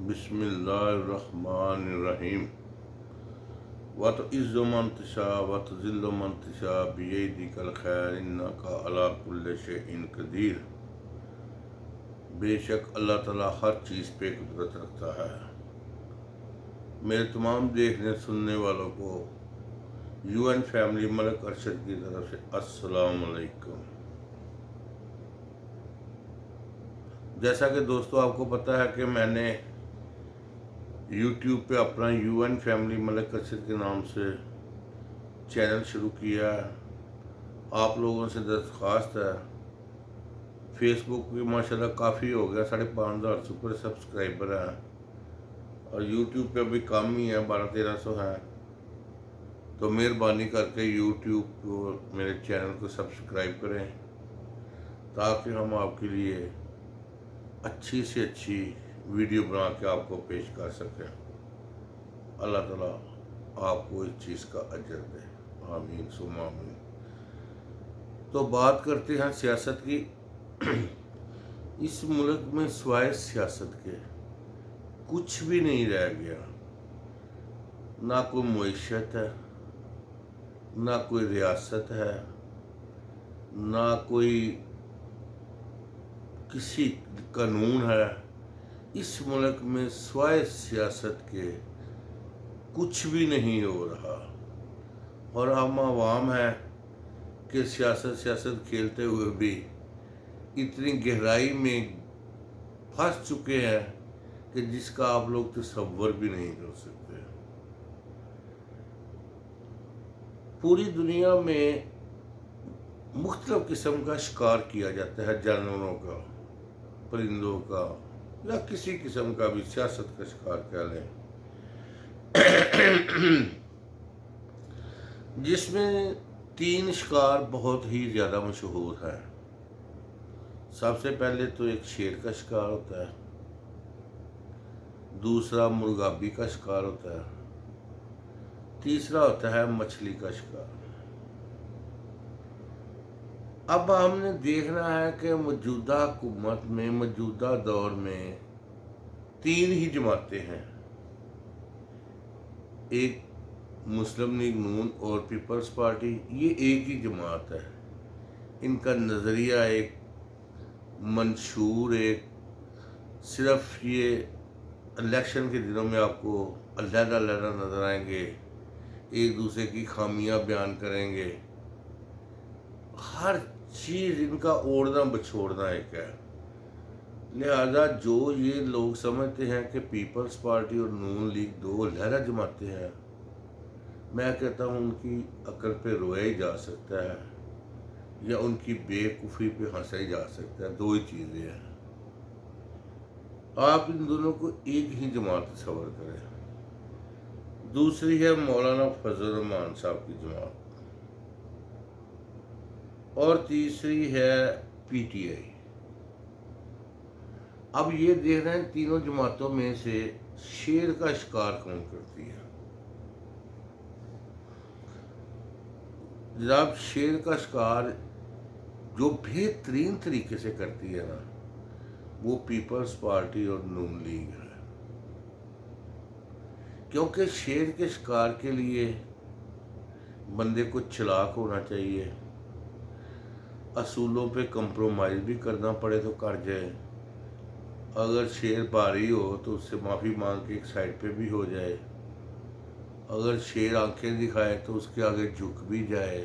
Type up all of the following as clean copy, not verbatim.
بسم اللہ الرحمن الرحیم وَتُعِزُّ مَن تَشَاءُ وَتُذِلُّ مَن تَشَاءُ بِيَدِكَ الْخَيْرُ إِنَّكَ عَلَىٰ كُلِّ شَيْءٍ قدیر۔ بے شک اللہ تعالیٰ ہر چیز پہ قدرت رکھتا ہے۔ میرے تمام دیکھنے سننے والوں کو یو این فیملی ملک ارشد کی طرف سے السلام علیکم۔ جیسا کہ دوستو آپ کو پتہ ہے کہ میں نے یوٹیوب پہ اپنا یو این فیملی ملک ارشد کے نام سے چینل شروع کیا ہے۔ آپ لوگوں سے درخواست ہے، فیس بک بھی ماشاءاللہ کافی ہو گیا، 5,500 سپر سبسکرائبر ہیں، اور یوٹیوب پہ بھی کم ہی ہے، 1200-1300 ہیں۔ تو مہربانی کر کے یوٹیوب کو میرے چینل کو سبسکرائب کریں تاکہ ہم آپ کے لیے اچھی سے اچھی ویڈیو بنا کے آپ کو پیش کر سکیں۔ اللہ تعالیٰ آپ کو اس چیز کا اجر دے، آمین ثم آمین۔ تو بات کرتے ہیں سیاست کی۔ اس ملک میں سوائے سیاست کے کچھ بھی نہیں رہ گیا، نہ کوئی معیشت ہے، نہ کوئی ریاست ہے، نہ کوئی کسی قانون ہے۔ اس ملک میں سوائے سیاست کے کچھ بھی نہیں ہو رہا، اور ہم عوام ہیں کہ سیاست کھیلتے ہوئے بھی اتنی گہرائی میں پھنس چکے ہیں کہ جس کا آپ لوگ تصور بھی نہیں کر سکتے۔ پوری دنیا میں مختلف قسم کا شکار کیا جاتا ہے، جانوروں کا، پرندوں کا، یا کسی قسم کا بھی سیاست کا شکار کہہ لیں، جس میں 3 شکار بہت ہی زیادہ مشہور ہیں۔ سب سے پہلے تو ایک شیر کا شکار ہوتا ہے، دوسرا مرغابی کا شکار ہوتا ہے، تیسرا ہوتا ہے مچھلی کا شکار۔ اب ہم نے دیکھنا ہے کہ موجودہ حکومت میں، موجودہ دور میں 3 ہی جماعتیں ہیں، ایک مسلم لیگ نون اور پیپلز پارٹی، یہ ایک ہی جماعت ہے۔ ان کا نظریہ ایک، منشور ایک، صرف یہ الیکشن کے دنوں میں آپ کو علیحدہ نظر آئیں گے، ایک دوسرے کی خامیاں بیان کریں گے، ہر چیز ان کا اوڑھنا بچھوڑنا ایک ہے۔ لہذا جو یہ لوگ سمجھتے ہیں کہ پیپلز پارٹی اور نون لیگ 2 علیحدہ جماعتیں ہیں، میں کہتا ہوں ان کی عقل پہ رویا ہی جا سکتا ہے، یا ان کی بے وقوفی پہ ہنسا ہی جا سکتا ہے۔ 2 ہی چیزیں ہیں، آپ ان دونوں کو ایک ہی جماعت تصور کریں۔ دوسری ہے مولانا فضل الرحمان صاحب کی جماعت، اور تیسری ہے پی ٹی آئی۔ اب یہ دیکھ رہے ہیں تینوں جماعتوں میں سے شیر کا شکار کون کرتی ہے۔ جناب، شیر کا شکار جو بہترین طریقے سے کرتی ہے نا، وہ پیپلز پارٹی اور نون لیگ ہے، کیونکہ شیر کے شکار کے لیے بندے کو چلاک ہونا چاہیے، اصولوں پہ کمپرومائز بھی کرنا پڑے تو کر جائے، اگر شیر باری ہو تو اس سے معافی مانگ کے ایک سائڈ پہ بھی ہو جائے، اگر شیر آنکھیں دکھائے تو اس کے آگے جھک بھی جائے،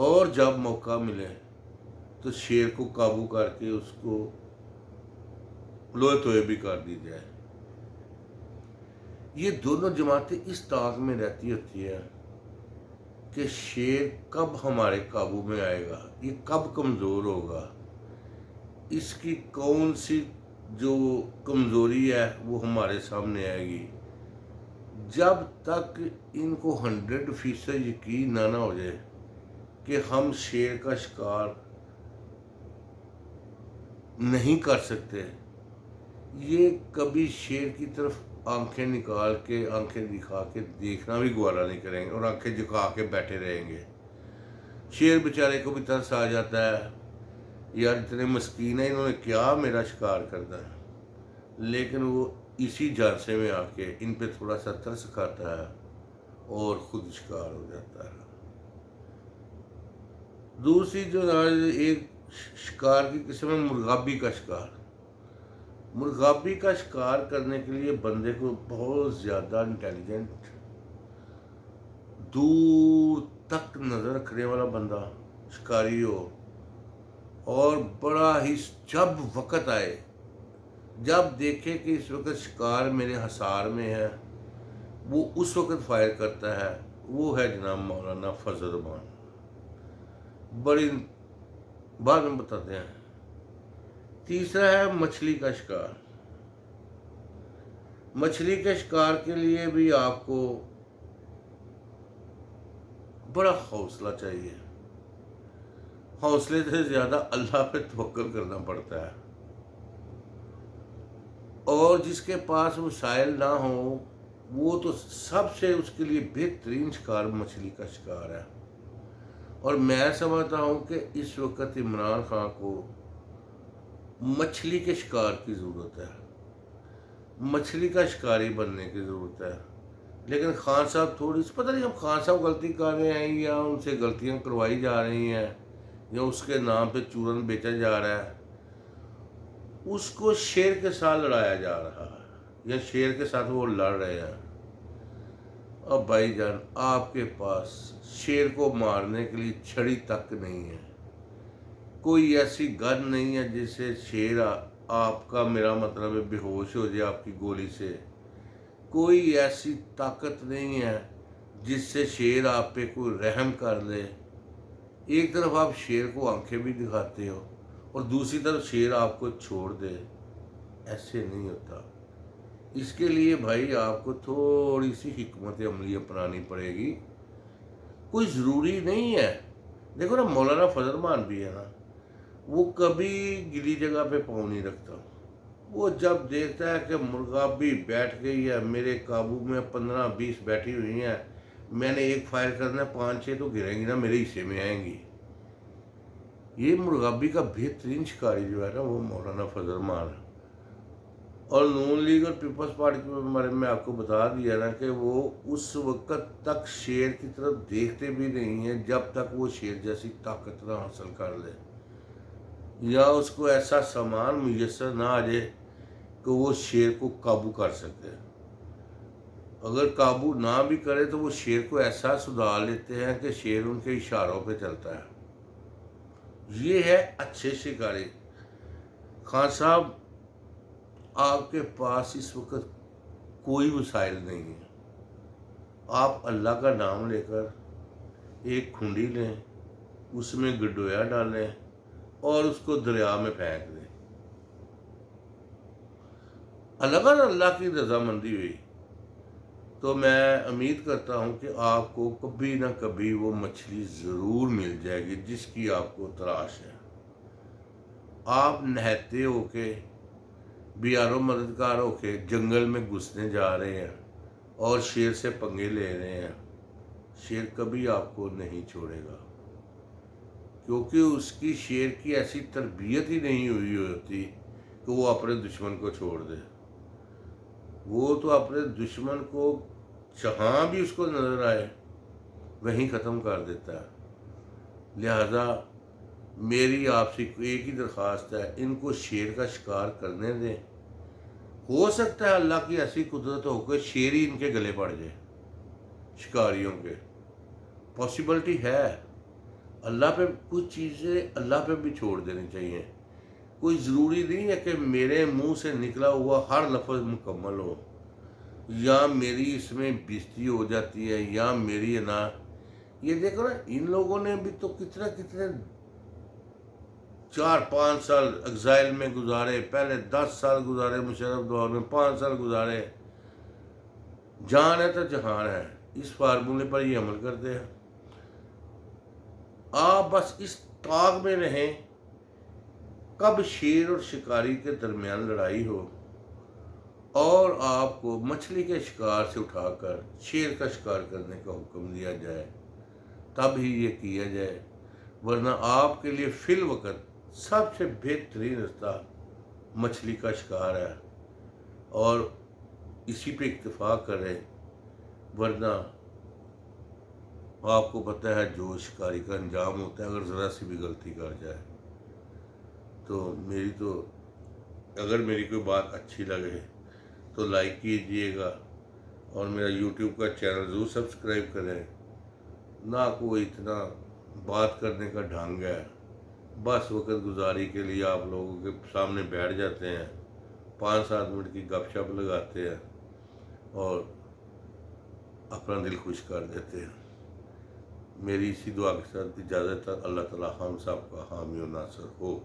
اور جب موقع ملے تو شیر کو قابو کر کے اس کو لوہے توئے بھی کر دی جائے۔ یہ دونوں جماعتیں اس تاک میں رہتی ہوتی ہیں کہ شیر کب ہمارے قابو میں آئے گا، یہ کب کمزور ہوگا، اس کی کون سی جو کمزوری ہے وہ ہمارے سامنے آئے گی۔ جب تک ان کو 100% یقین نہ ہو جائے کہ ہم شیر کا شکار نہیں کر سکتے، یہ کبھی شیر کی طرف آنکھیں نکال کے، آنکھیں دکھا کے دیکھنا بھی گوارا نہیں کریں گے، اور آنکھیں جھکا کے بیٹھے رہیں گے۔ شیر بیچارے کو بھی ترس آ جاتا ہے، یار اتنے مسکین ہیں، انہوں نے کیا میرا شکار کرنا ہے، لیکن وہ اسی جانسے میں آ کے ان پہ تھوڑا سا ترس کھاتا ہے اور خود شکار ہو جاتا ہے۔ دوسری جو ایک شکار کی قسم ہے مرغابی کا شکار۔ مرغابی کا شکار کرنے کے لیے بندے کو بہت زیادہ انٹیلیجنٹ، دور تک نظر رکھنے والا بندہ شکاری ہو، اور بڑا ہی جب وقت آئے، جب دیکھے کہ اس وقت شکار میرے حصار میں ہے، وہ اس وقت فائر کرتا ہے۔ وہ ہے جناب مولانا فضل الرحمان۔ بڑی بعد میں بتاتے ہیں۔ تیسرا ہے مچھلی کا شکار۔ مچھلی کے شکار کے لیے بھی آپ کو بڑا حوصلہ چاہیے، حوصلے سے زیادہ اللہ پہ توکل کرنا پڑتا ہے، اور جس کے پاس وسائل نہ ہو وہ تو سب سے اس کے لیے بہترین شکار مچھلی کا شکار ہے۔ اور میں سمجھتا ہوں کہ اس وقت عمران خان کو مچھلی کے شکار کی ضرورت ہے، مچھلی کا شکاری بننے کی ضرورت ہے۔ لیکن خان صاحب تھوڑی سی پتہ نہیں اب خان صاحب غلطی کر رہے ہیں یا ان سے غلطیاں کروائی جا رہی ہیں یا اس کے نام پہ چورن بیچا جا رہا ہے، اس کو شیر کے ساتھ لڑایا جا رہا ہے یا شیر کے ساتھ وہ لڑ رہے ہیں۔ اب بھائی جان آپ کے پاس شیر کو مارنے کے لیے چھڑی تک نہیں ہے، کوئی ایسی گن نہیں ہے جس سے شیر آپ کا، میرا مطلب ہے، بے ہوش ہو جائے آپ کی گولی سے، کوئی ایسی طاقت نہیں ہے جس سے شیر آپ پہ کوئی رحم کر لے۔ ایک طرف آپ شیر کو آنکھیں بھی دکھاتے ہو اور دوسری طرف شیر آپ کو چھوڑ دے، ایسے نہیں ہوتا۔ اس کے لیے بھائی آپ کو تھوڑی سی حکمت عملی اپنانی پڑے گی، کوئی ضروری نہیں ہے۔ دیکھو نا مولانا فضل الرحمان بھی ہے نا، وہ کبھی گلی جگہ پہ پاؤں نہیں رکھتا۔ وہ جب دیکھتا ہے کہ مرغابی بیٹھ گئی ہے میرے قابو میں، 15-20 بیٹھی ہوئی ہیں، میں نے ایک فائر کرنا ہے، 5-6 تو گریں گی نا میرے حصے میں آئیں گی۔ یہ مرغابی کا بہترین شکاری جو ہے نا وہ مولانا فضل الرحمان ہے۔ اور نون لیگ اور پیپلز پارٹی کے بارے میں آپ کو بتا دیا نا کہ وہ اس وقت تک شیر کی طرف دیکھتے بھی نہیں ہیں جب تک وہ شیر جیسی طاقت نہ حاصل کر لے، یا اس کو ایسا سامان میسر نہ آ جائے کہ وہ شیر کو قابو کر سکے۔ اگر قابو نہ بھی کرے تو وہ شیر کو ایسا سدھا لیتے ہیں کہ شیر ان کے اشاروں پہ چلتا ہے۔ یہ ہے اچھے شکاری۔ خان صاحب آپ کے پاس اس وقت کوئی وسائل نہیں ہے، آپ اللہ کا نام لے کر ایک کھنڈی لیں، اس میں گڈویا ڈالیں اور اس کو دریا میں پھینک دیں۔ اگر اللہ کی رضامندی ہوئی تو میں امید کرتا ہوں کہ آپ کو کبھی نہ کبھی وہ مچھلی ضرور مل جائے گی جس کی آپ کو تلاش ہے۔ آپ نہتے ہو کے، بیارو مددگار ہو کے جنگل میں گھسنے جا رہے ہیں اور شیر سے پنگے لے رہے ہیں، شیر کبھی آپ کو نہیں چھوڑے گا، کیونکہ اس کی شیر کی ایسی تربیت ہی نہیں ہوئی ہوتی کہ وہ اپنے دشمن کو چھوڑ دے۔ وہ تو اپنے دشمن کو جہاں بھی اس کو نظر آئے وہیں ختم کر دیتا ہے۔ لہذا میری آپ سے ایک ہی درخواست ہے، ان کو شیر کا شکار کرنے دیں۔ ہو سکتا ہے اللہ کی ایسی قدرت ہو کہ شیر ہی ان کے گلے پڑ جائے، شکاریوں کے، پاسبلٹی ہے۔ اللہ پہ کچھ چیزیں اللہ پہ بھی چھوڑ دینی چاہیے۔ کوئی ضروری نہیں ہے کہ میرے منہ سے نکلا ہوا ہر لفظ مکمل ہو، یا میری اس میں بےزتی ہو جاتی ہے، یا میری نا، یہ دیکھو نا ان لوگوں نے بھی تو کتنے 4-5 سال ایگزائل میں گزارے، پہلے 10 سال گزارے مشرف دور میں، 5 سال گزارے۔ جان ہے تو جہان ہے، اس فارمولے پر یہ عمل کرتے ہیں۔ آپ بس اس طاق میں رہیں کب شیر اور شکاری کے درمیان لڑائی ہو اور آپ کو مچھلی کے شکار سے اٹھا کر شیر کا شکار کرنے کا حکم دیا جائے، تب ہی یہ کیا جائے، ورنہ آپ کے لیے فی الوقت سب سے بہترین رستہ مچھلی کا شکار ہے۔ اور اسی پہ اکتفا کریں، ورنہ آپ کو پتہ ہے جو شکاری کا انجام ہوتا ہے اگر ذرا سی بھی غلطی کر جائے تو اگر میری کوئی بات اچھی لگے تو لائک کیجئے گا، اور میرا یوٹیوب کا چینل ضرور سبسکرائب کریں۔ نہ کوئی اتنا بات کرنے کا ڈھنگ ہے، بس وقت گزاری کے لیے آپ لوگوں کے سامنے بیٹھ جاتے ہیں، 5-7 منٹ کی گپ شپ لگاتے ہیں اور اپنا دل خوش کر دیتے ہیں۔ میری اسی دعا کے ساتھ اجازت ہے، اللہ تعالی ہم سب کا حامی و ناصر ہو۔